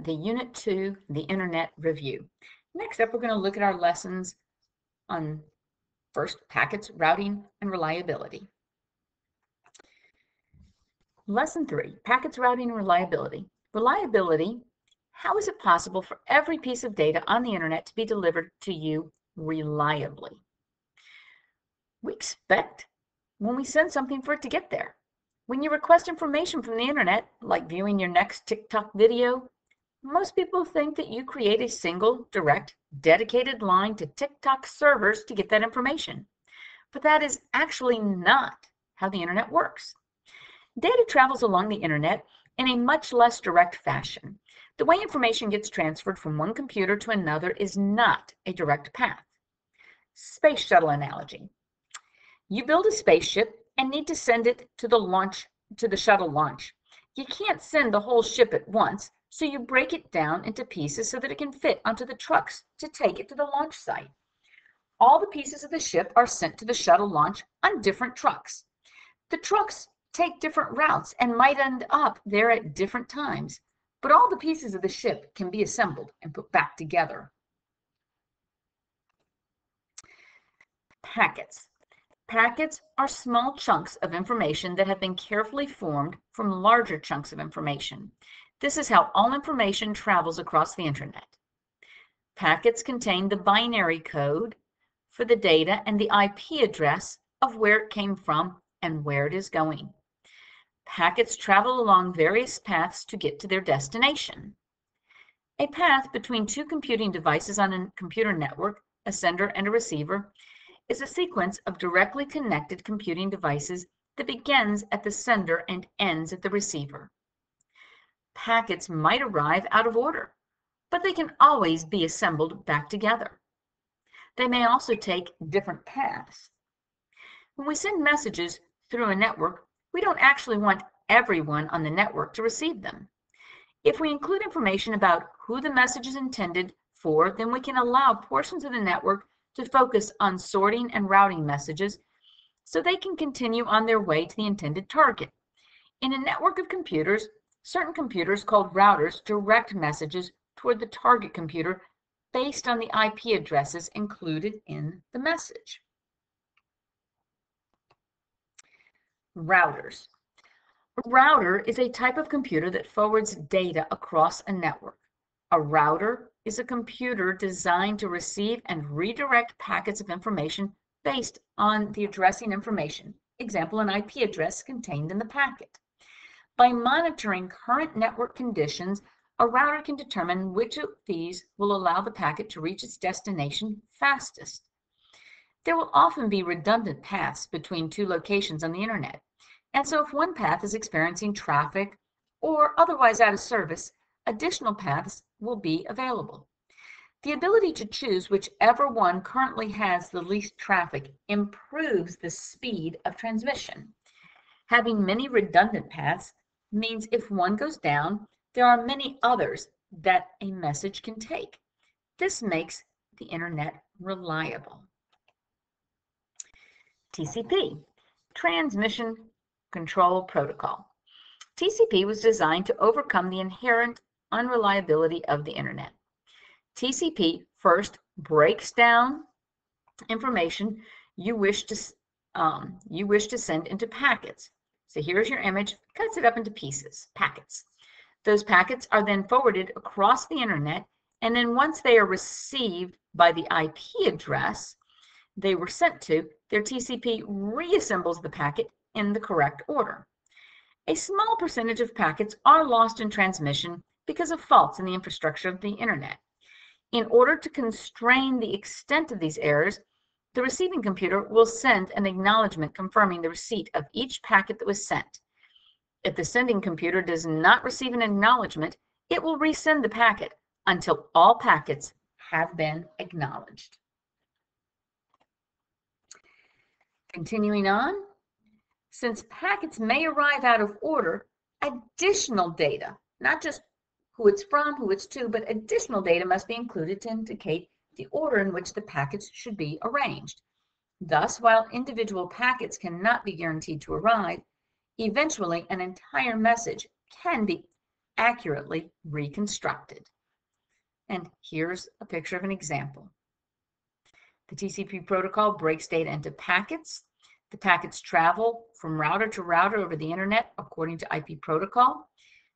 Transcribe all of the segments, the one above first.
the Unit 2, the Internet Review. Next up, we're going to look at our lessons on first, packets, routing, and reliability. Lesson 3, packets, routing, and reliability. Reliability, how is it possible for every piece of data on the internet to be delivered to you reliably? We expect when we send something for it to get there. When you request information from the internet, like viewing your next TikTok video, most people think that you create a single, direct, dedicated line to TikTok servers to get that information. But that is actually not how the internet works. Data travels along the internet in a much less direct fashion. The way information gets transferred from one computer to another is not a direct path. Space shuttle analogy. You build a spaceship and need to send it to the shuttle launch. You can't send the whole ship at once, so you break it down into pieces so that it can fit onto the trucks to take it to the launch site. All the pieces of the ship are sent to the shuttle launch on different trucks. The trucks take different routes and might end up there at different times, but all the pieces of the ship can be assembled and put back together. Packets. Packets are small chunks of information that have been carefully formed from larger chunks of information. This is how all information travels across the internet. Packets contain the binary code for the data and the IP address of where it came from and where it is going. Packets travel along various paths to get to their destination. A path between two computing devices on a computer network, a sender and a receiver, is a sequence of directly connected computing devices that begins at the sender and ends at the receiver. Packets might arrive out of order, but they can always be assembled back together. They may also take different paths. When we send messages through a network, we don't actually want everyone on the network to receive them. If we include information about who the message is intended for, then we can allow portions of the network to focus on sorting and routing messages so they can continue on their way to the intended target. In a network of computers, certain computers called routers direct messages toward the target computer based on the IP addresses included in the message. Routers. A router is a type of computer that forwards data across a network. A router is a computer designed to receive and redirect packets of information based on the addressing information, example, an IP address contained in the packet. By monitoring current network conditions, a router can determine which of these will allow the packet to reach its destination fastest. There will often be redundant paths between two locations on the internet, and so if one path is experiencing traffic or otherwise out of service, additional paths will be available. The ability to choose whichever one currently has the least traffic improves the speed of transmission. Having many redundant paths means if one goes down, there are many others that a message can take. This makes the internet reliable. TCP, Transmission Control Protocol. TCP was designed to overcome the inherent unreliability of the internet. TCP first breaks down information you wish to send into packets. So here's your image, cuts it up into pieces, packets. Those packets are then forwarded across the internet, and then once they are received by the IP address they were sent to, their TCP reassembles the packet in the correct order. A small percentage of packets are lost in transmission because of faults in the infrastructure of the internet. In order to constrain the extent of these errors, the receiving computer will send an acknowledgement confirming the receipt of each packet that was sent. If the sending computer does not receive an acknowledgement, it will resend the packet until all packets have been acknowledged. Continuing on, since packets may arrive out of order, additional data, not just who it's from, who it's to, but additional data must be included to indicate the order in which the packets should be arranged. Thus, while individual packets cannot be guaranteed to arrive, eventually an entire message can be accurately reconstructed. And here's a picture of an example. The TCP protocol breaks data into packets. The packets travel from router to router over the internet according to IP protocol.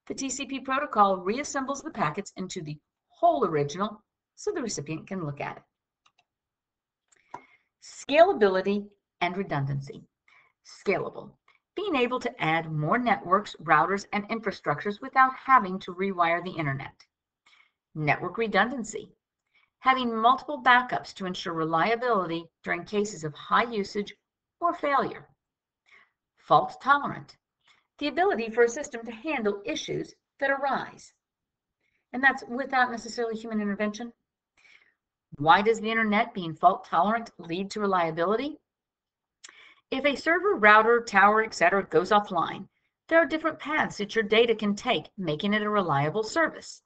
The TCP protocol reassembles the packets into the whole original so the recipient can look at it. Scalability and redundancy. Scalable. Being able to add more networks, routers, and infrastructures without having to rewire the internet. Network redundancy. Having multiple backups to ensure reliability during cases of high usage or failure. Fault tolerant. The ability for a system to handle issues that arise. And that's without necessarily human intervention. Why does the internet being fault tolerant lead to reliability? If a server, router, tower, etc. goes offline, there are different paths that your data can take, making it a reliable service.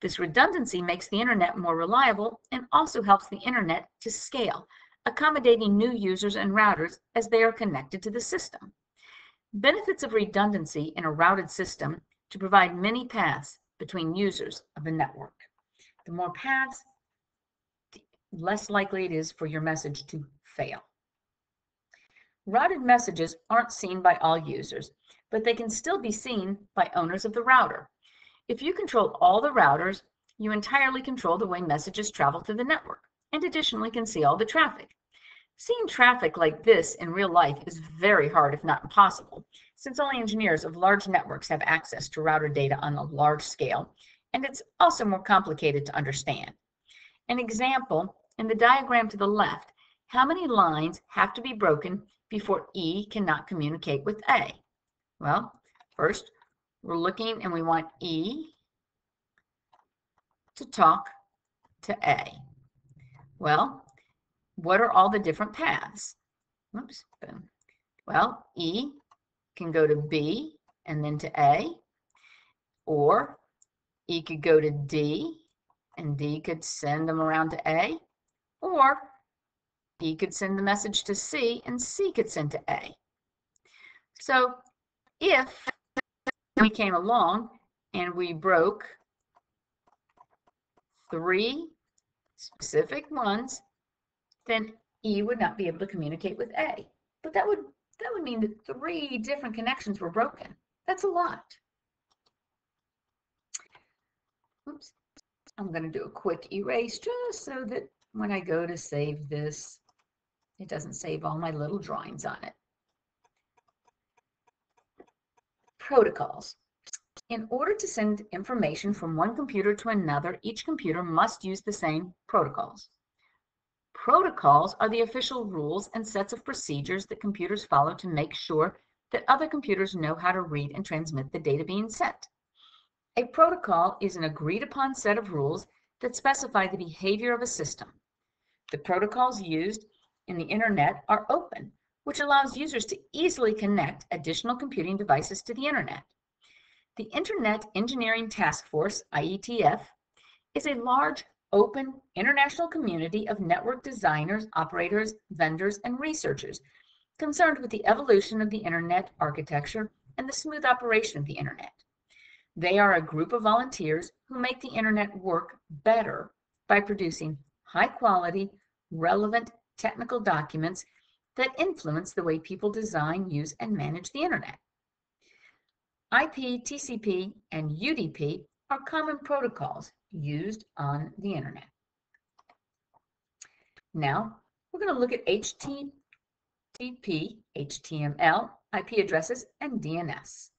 This redundancy makes the internet more reliable and also helps the internet to scale, accommodating new users and routers as they are connected to the system. Benefits of redundancy in a routed system to provide many paths between users of the network. The more paths, the less likely it is for your message to fail. Routed messages aren't seen by all users, but they can still be seen by owners of the router. If you control all the routers, you entirely control the way messages travel through the network, and additionally can see all the traffic. Seeing traffic like this in real life is very hard, if not impossible, since only engineers of large networks have access to router data on a large scale, and it's also more complicated to understand. An example, in the diagram to the left, how many lines have to be broken before E cannot communicate with A? Well, first, we're looking and we want E to talk to A. Well, what are all the different paths? Oops, boom. Well, E can go to B and then to A, or E could go to D and D could send them around to A, or E could send the message to C and C could send to A. So if we came along and we broke 3 specific ones, then E would not be able to communicate with A. But that would mean that 3 different connections were broken. That's a lot. Oops. I'm going to do a quick erase just so that when I go to save this, it doesn't save all my little drawings on it. Protocols. In order to send information from one computer to another, each computer must use the same protocols. Protocols are the official rules and sets of procedures that computers follow to make sure that other computers know how to read and transmit the data being sent. A protocol is an agreed-upon set of rules that specify the behavior of a system. The protocols used in the internet are open, which allows users to easily connect additional computing devices to the internet. The Internet Engineering Task Force, IETF, is a large, open, international community of network designers, operators, vendors, and researchers concerned with the evolution of the internet architecture and the smooth operation of the internet. They are a group of volunteers who make the internet work better by producing high-quality, relevant technical documents that influence the way people design, use, and manage the internet. IP, TCP, and UDP are common protocols used on the internet. Now, we're going to look at HTTP, HTML, IP addresses, and DNS.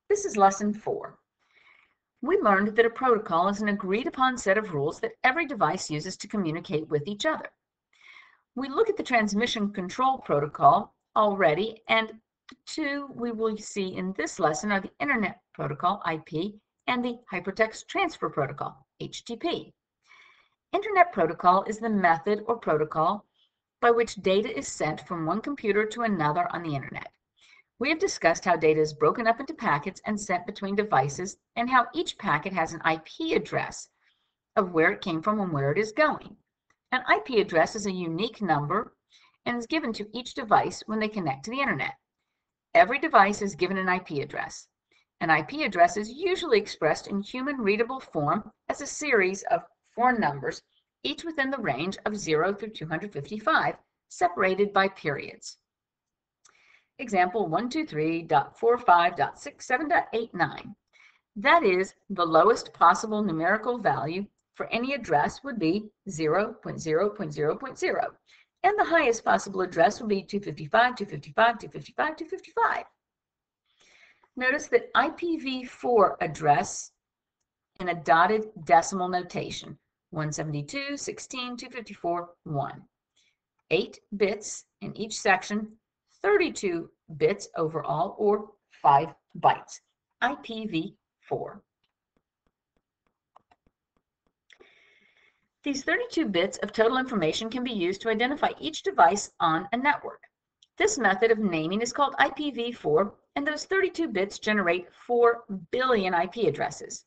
This is lesson 4. We learned that a protocol is an agreed-upon set of rules that every device uses to communicate with each other. We look at the transmission control protocol already, and the 2 we will see in this lesson are the Internet Protocol, IP, and the Hypertext Transfer Protocol, HTTP. Internet Protocol is the method or protocol by which data is sent from one computer to another on the internet. We have discussed how data is broken up into packets and sent between devices, and how each packet has an IP address of where it came from and where it is going. An IP address is a unique number and is given to each device when they connect to the internet. Every device is given an IP address. An IP address is usually expressed in human-readable form as a series of 4 numbers, each within the range of 0 through 255, separated by periods. Example 123.45.67.89. That is, the lowest possible numerical value for any address would be 0.0.0.0, and the highest possible address would be 255, 255, 255, 255. Notice that IPv4 address in a dotted decimal notation, 172.16.254.1. 8 bits in each section, 32 bits overall, or 5 bytes. IPv4. These 32 bits of total information can be used to identify each device on a network. This method of naming is called IPv4, and those 32 bits generate 4 billion IP addresses.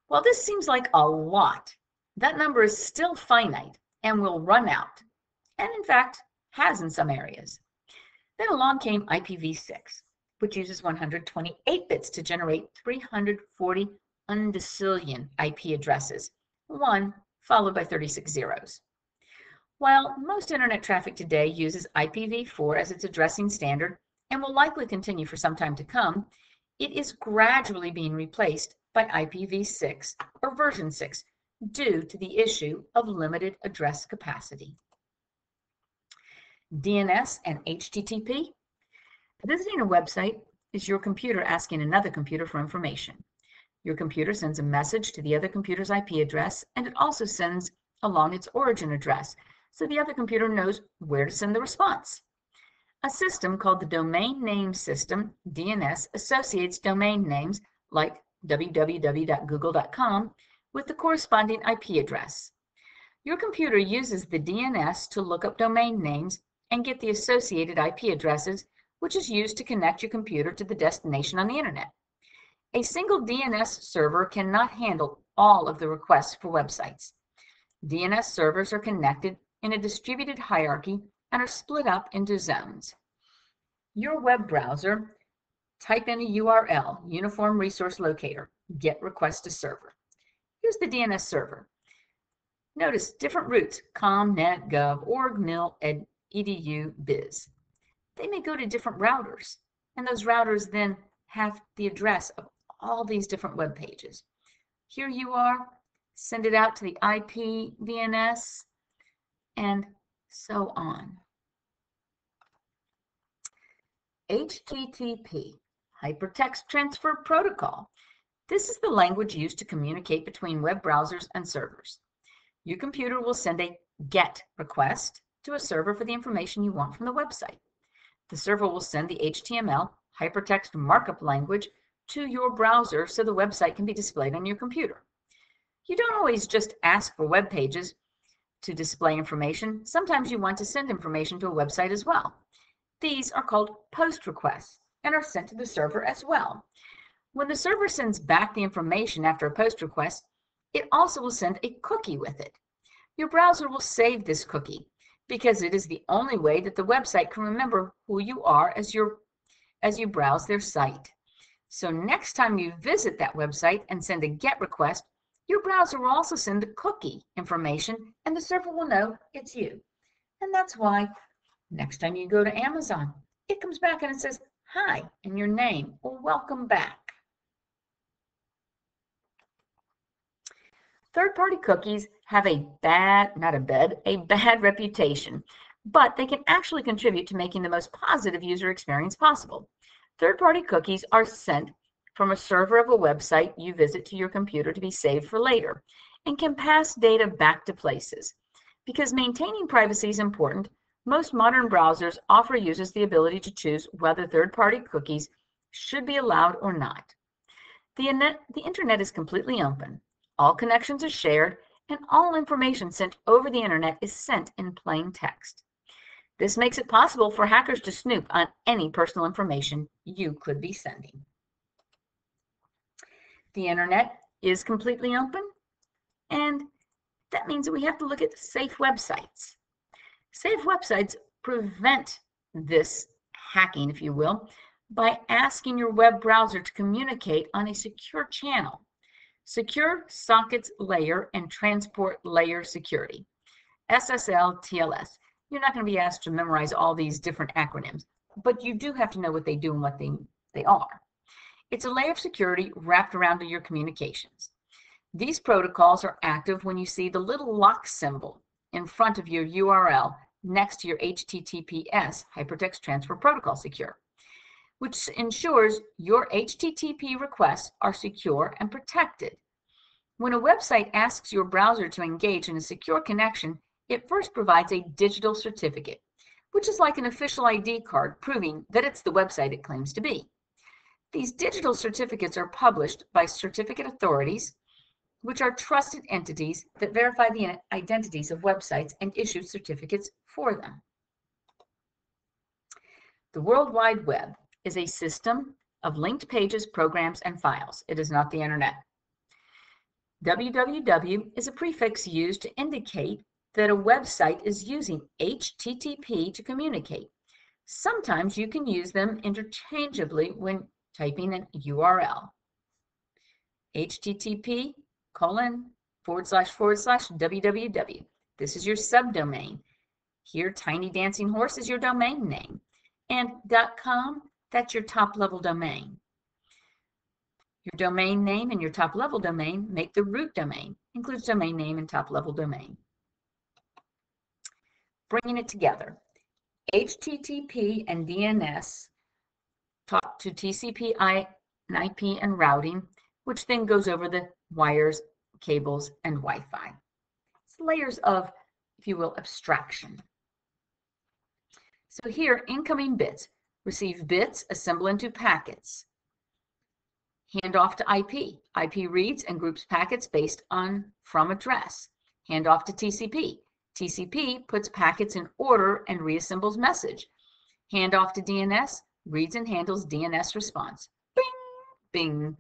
While this seems like a lot, that number is still finite and will run out, and in fact has in some areas. Then along came IPv6, which uses 128 bits to generate 340 undecillion IP addresses, 1 followed by 36 zeros. While most internet traffic today uses IPv4 as its addressing standard and will likely continue for some time to come, it is gradually being replaced by IPv6 or version 6 due to the issue of limited address capacity. DNS and HTTP. Visiting a website is your computer asking another computer for information. Your computer sends a message to the other computer's IP address, and it also sends along its origin address, so the other computer knows where to send the response. A system called the Domain Name System, DNS, associates domain names like www.google.com with the corresponding IP address. Your computer uses the DNS to look up domain names and get the associated IP addresses, which is used to connect your computer to the destination on the internet. A single DNS server cannot handle all of the requests for websites. DNS servers are connected in a distributed hierarchy and are split up into zones. Your web browser, type in a URL, Uniform Resource Locator, get request to server. Here's the DNS server. Notice different routes, com, net, gov, org, mil, ed, edu, biz. They may go to different routers, and those routers then have the address of all these different web pages. Here you are, send it out to the IP DNS, and so on. HTTP, Hypertext Transfer Protocol. This is the language used to communicate between web browsers and servers. Your computer will send a GET request to a server for the information you want from the website. The server will send the HTML, hypertext markup language, to your browser so the website can be displayed on your computer. You don't always just ask for web pages to display information. Sometimes you want to send information to a website as well. These are called POST requests and are sent to the server as well. When the server sends back the information after a POST request, it also will send a cookie with it. Your browser will save this cookie because it is the only way that the website can remember who you are as you browse their site. So next time you visit that website and send a GET request, your browser will also send the cookie information and the server will know it's you. And that's why next time you go to Amazon, it comes back and it says, "Hi," and your name, or "Welcome back." Third-party cookies have a bad reputation, but they can actually contribute to making the most positive user experience possible. Third-party cookies are sent from a server of a website you visit to your computer to be saved for later, and can pass data back to places. Because maintaining privacy is important, most modern browsers offer users the ability to choose whether third-party cookies should be allowed or not. The internet is completely open. All connections are shared, and all information sent over the internet is sent in plain text. This makes it possible for hackers to snoop on any personal information you could be sending. The internet is completely open, and that means that we have to look at safe websites. Safe websites prevent this hacking, if you will, by asking your web browser to communicate on a secure channel. Secure Sockets Layer and Transport Layer Security, SSL TLS. You're not going to be asked to memorize all these different acronyms, but you do have to know what they do and what they are. It's a layer of security wrapped around your communications. These protocols are active when you see the little lock symbol in front of your URL next to your HTTPS Hypertext Transfer Protocol Secure, which ensures your HTTP requests are secure and protected. When a website asks your browser to engage in a secure connection, it first provides a digital certificate, which is like an official ID card proving that it's the website it claims to be. These digital certificates are published by certificate authorities, which are trusted entities that verify the identities of websites and issue certificates for them. The World Wide Web is a system of linked pages, programs, and files. It is not the internet. www is a prefix used to indicate that a website is using HTTP to communicate. Sometimes you can use them interchangeably when typing an URL. http://www. This is your subdomain. Here, Tiny Dancing Horse is your domain name. And .com, that's your top-level domain. Your domain name and your top-level domain make the root domain. Includes domain name and top-level domain. Bringing it together, HTTP and DNS talk to TCP, IP, and routing, which then goes over the wires, cables, and Wi-Fi. It's layers of, if you will, abstraction. So here, incoming bits. Receive bits, assemble into packets. Hand off to IP. IP reads and groups packets based on from address. Hand off to TCP. TCP puts packets in order and reassembles message. Hand off to DNS, reads and handles DNS response. Bing, bing.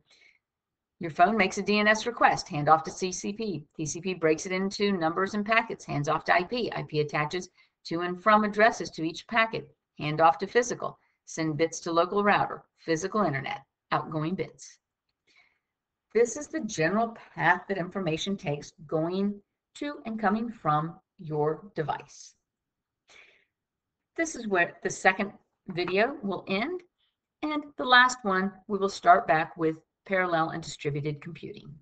Your phone makes a DNS request. Hand off to TCP. TCP breaks it into numbers and packets. Hands off to IP. IP attaches to and from addresses to each packet. Hand off to physical. Send bits to local router. Physical internet. Outgoing bits. This is the general path that information takes going to and coming from your device. This is where the second video will end, and the last one we will start back with parallel and distributed computing.